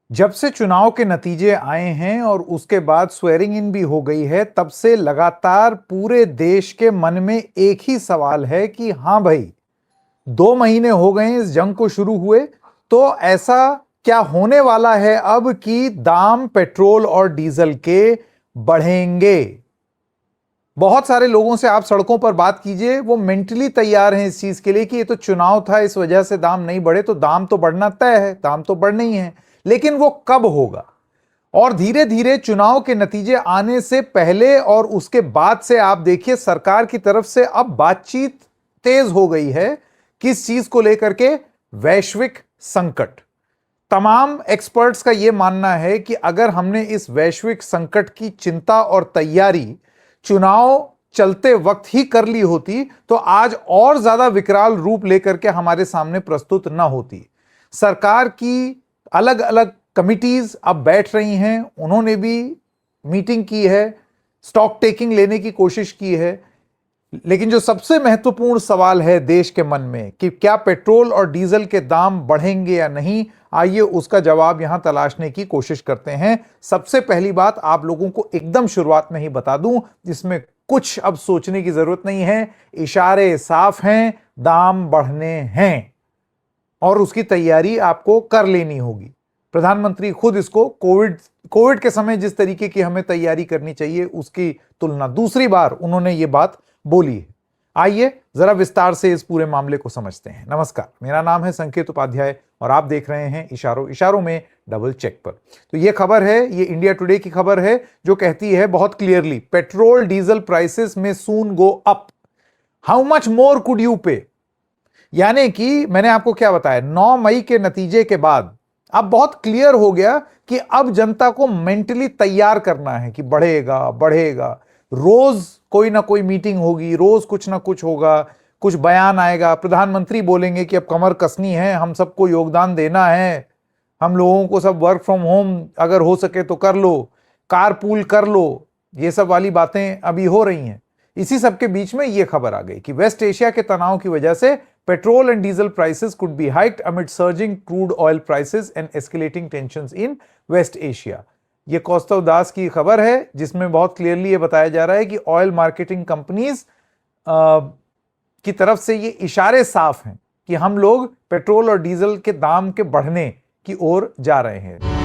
जब से चुनाव के नतीजे आए हैं और उसके बाद स्वेरिंग इन भी हो गई है, तब से लगातार पूरे देश के मन में एक ही सवाल है कि हां भाई, 2 महीने हो गए इस जंग को शुरू हुए, तो ऐसा क्या होने वाला है अब कि दाम पेट्रोल और डीजल के बढ़ेंगे। बहुत सारे लोगों से आप सड़कों पर बात कीजिए, वो मेंटली तैयार हैं इस चीज के लिए कि ये तो चुनाव था, इस वजह से दाम नहीं बढ़े, तो दाम तो बढ़ना तय है, दाम तो बढ़ने ही है, लेकिन वो कब होगा। और धीरे धीरे चुनाव के नतीजे आने से पहले और उसके बाद से आप देखिए, सरकार की तरफ से अब बातचीत तेज हो गई है किस चीज को लेकर के, वैश्विक संकट। तमाम एक्सपर्ट्स का यह मानना है कि अगर हमने इस वैश्विक संकट की चिंता और तैयारी चुनाव चलते वक्त ही कर ली होती, तो आज और ज्यादा विकराल रूप लेकर के हमारे सामने प्रस्तुत ना होती। सरकार की अलग अलग कमिटीज अब बैठ रही हैं, उन्होंने भी मीटिंग की है, स्टॉक टेकिंग लेने की कोशिश की है, लेकिन जो सबसे महत्वपूर्ण सवाल है देश के मन में कि क्या पेट्रोल और डीजल के दाम बढ़ेंगे या नहीं, आइए उसका जवाब यहां तलाशने की कोशिश करते हैं। सबसे पहली बात आप लोगों को एकदम शुरुआत में ही बता दूं, जिसमें कुछ अब सोचने की जरूरत नहीं है, इशारे साफ हैं, दाम बढ़ने हैं और उसकी तैयारी आपको कर लेनी होगी। प्रधानमंत्री खुद इसको कोविड के समय जिस तरीके की हमें तैयारी करनी चाहिए उसकी तुलना दूसरी बार उन्होंने ये बात बोली है। आइए जरा विस्तार से इस पूरे मामले को समझते हैं। नमस्कार, मेरा नाम है संकेत उपाध्याय और आप देख रहे हैं इशारों इशारों में डबल चेक पर। तो ये खबर है, ये इंडिया टुडे की खबर है जो कहती है बहुत क्लियरली, पेट्रोल डीजल प्राइसेस में soon go up, how much more could you pay. यानी कि मैंने आपको क्या बताया, 9 मई के नतीजे के बाद अब बहुत क्लियर हो गया कि अब जनता को मेंटली तैयार करना है कि बढ़ेगा बढ़ेगा। रोज कोई ना कोई मीटिंग होगी, रोज कुछ ना कुछ होगा, कुछ बयान आएगा, प्रधानमंत्री बोलेंगे कि अब कमर कसनी है, हम सबको योगदान देना है, हम लोगों को सब वर्क फ्रॉम होम अगर हो सके तो कर लो, कारपूल कर लो, ये सब वाली बातें अभी हो रही हैं। इसी सब के बीच में यह खबर आ गई कि वेस्ट एशिया के तनाव की वजह से petrol and diesel prices could be hiked amid surging crude oil prices and escalating tensions in West Asia. ये कौस्तव दास की खबर है जिसमें बहुत क्लियरली ये बताया जा रहा है कि ऑयल मार्केटिंग कंपनीज की तरफ से ये इशारे साफ हैं कि हम लोग पेट्रोल और डीजल के दाम के बढ़ने की ओर जा रहे हैं।